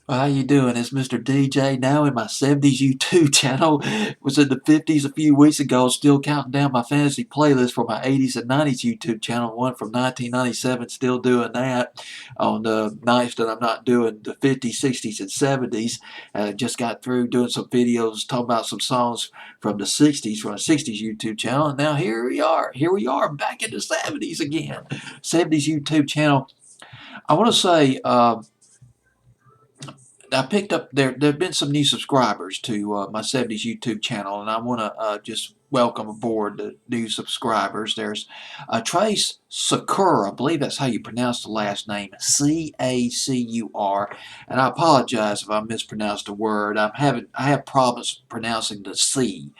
How you doing? It's Mr. DJ now in my 70's YouTube channel. Was in the 50's a few weeks ago, still counting down my fantasy playlist for my 80's and 90's YouTube channel. One from 1997, still doing that. On the nights that I'm not doing the 50's, 60's, and 70's, just got through doing some videos talking about some songs from the 60's from a 60's YouTube channel. And now here we are. Here we are back in the 70's again. 70's YouTube channel. I want to say, I picked up there've been some new subscribers to my 70's YouTube channel, and I want to just welcome aboard the new subscribers. There's Trace Sakura, I believe that's how you pronounce the last name, Cacur, and I apologize if I mispronounced a word. I have problems pronouncing the C,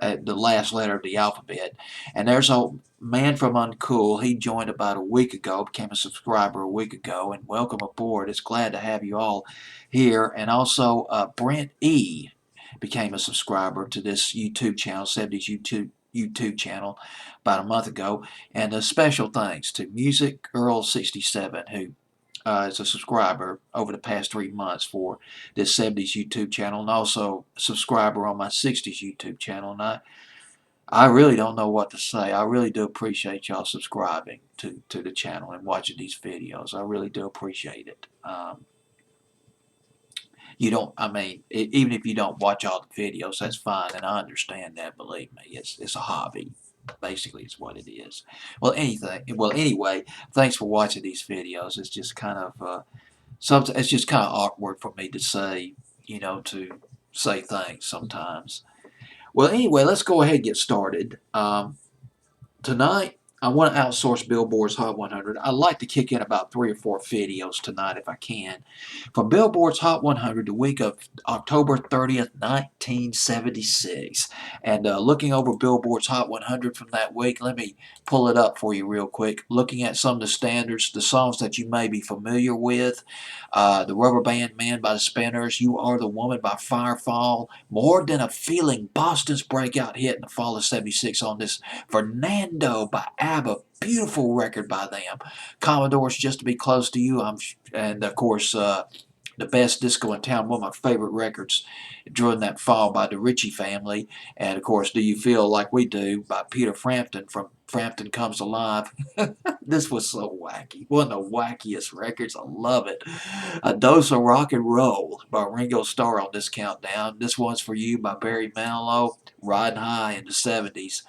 the last letter of the alphabet. And there's a man from Uncool. He joined about a week ago, became a subscriber a week ago, and welcome aboard. It's glad to have you all here. And also Brent E became a subscriber to this YouTube channel, 70's YouTube channel, about a month ago. And a special thanks to Music Earl 67, who is a subscriber over the past 3 months for this 70's YouTube channel, and also a subscriber on my 60's YouTube channel. And I really don't know what to say. I really do appreciate y'all subscribing to the channel and watching these videos. I really do appreciate it. You don't, I mean, even if you don't watch all the videos, that's fine, and I understand that. Believe me, it's a hobby. Basically, it's what it is. Anyway, thanks for watching these videos. It's just kind of it's just kind of awkward for me to say, to say thanks sometimes. Well, anyway, let's go ahead and get started. Tonight, I want to outsource Billboard's Hot 100. I'd like to kick in about 3 or 4 videos tonight if I can. From Billboard's Hot 100, the week of October 30th, 1976. And looking over Billboard's Hot 100 from that week, let me pull it up for you real quick. Looking at some of the standards, the songs that you may be familiar with. The Rubber Band Man by the Spinners, You Are the Woman by Firefall, More Than a Feeling, Boston's breakout hit in the fall of 76 on this. Fernando by ABBA, beautiful record by them. Commodores, Just to Be Close to You, and of course, The Best Disco in Town, one of my favorite records during that fall by the Ritchie family. And of course, Do You Feel Like We Do by Peter Frampton from Frampton Comes Alive. This was so wacky. One of the wackiest records. I love it. A Dose of Rock and Roll by Ringo Starr on this countdown. This One's for You by Barry Manilow. Riding High in the 70's.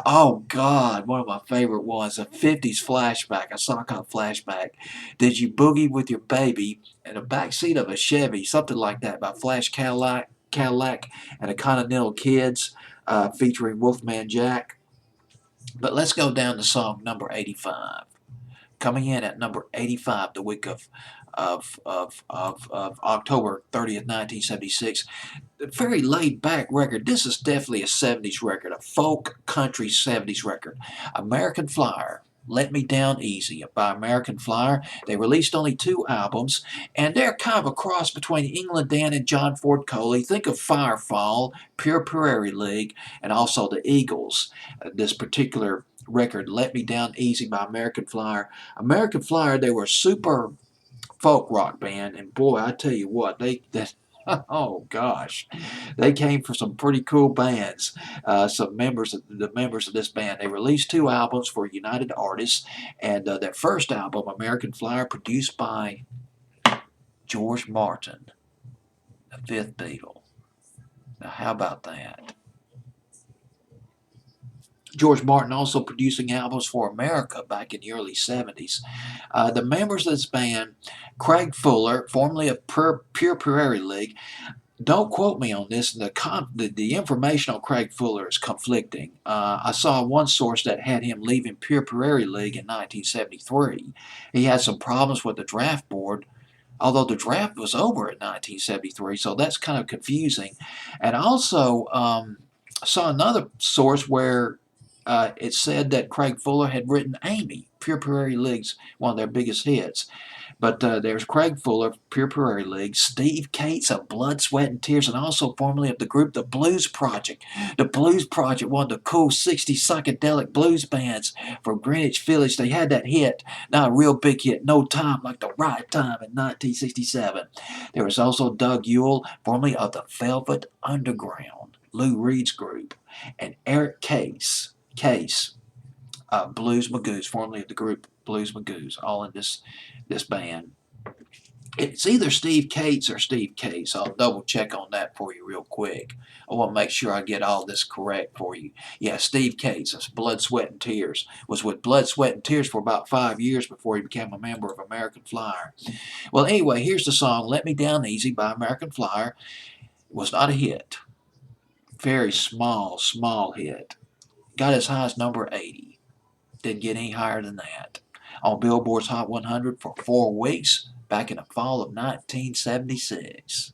Oh, God, one of my favorite ones, a 50's flashback, a sock hop flashback. Did You Boogie with Your Baby in the backseat of a Chevy, something like that, by Flash Cadillac and the Continental Kids, featuring Wolfman Jack. But let's go down to song number 85. Coming in at number 85 the week of October 30th, 1976. A very laid back record. This is definitely a 70's record, a folk country 70's record. American Flyer. Let Me Down Easy by American Flyer. They released only 2 albums, and they're kind of a cross between England Dan and John Ford Coley. Think of Firefall, Pure Prairie League, and also the Eagles. This particular record, Let Me Down Easy by American Flyer. American Flyer, they were a super folk rock band, and boy, I tell you what, oh gosh, they came from some pretty cool bands. Some members of this band, they released 2 albums for United Artists, and their first album, American Flyer, produced by George Martin, the 5th Beatle. Now, how about that? George Martin also producing albums for America back in the early 70's. The members of this band, Craig Fuller, formerly of Pure Prairie League, don't quote me on this. The information on Craig Fuller is conflicting. I saw one source that had him leaving Pure Prairie League in 1973. He had some problems with the draft board, although the draft was over in 1973, so that's kind of confusing. And also saw another source where it said that Craig Fuller had written Amy, Pure Prairie League's one of their biggest hits. But there's Craig Fuller, Pure Prairie League, Steve Cates of Blood, Sweat, and Tears, and also formerly of the group The Blues Project. The Blues Project, one of the cool 60s psychedelic blues bands from Greenwich Village. They had that hit, not a real big hit, No Time Like the Right Time in 1967. There was also Doug Yule, formerly of the Velvet Underground, Lou Reed's group, and Eric Case, Blues Magoos, formerly of the group Blues Magoos, all in this band. It's either Steve Cates or Steve Case. I'll double check on that for you real quick. I want to make sure I get all this correct for you. Yeah, Steve Cates, that's Blood, Sweat, and Tears, was with Blood, Sweat, and Tears for about 5 years before he became a member of American Flyer. Well, anyway, here's the song Let Me Down Easy by American Flyer. It was not a hit. Very small hit. Got as high as number 80. Didn't get any higher than that. On Billboard's Hot 100 for 4 weeks back in the fall of 1976.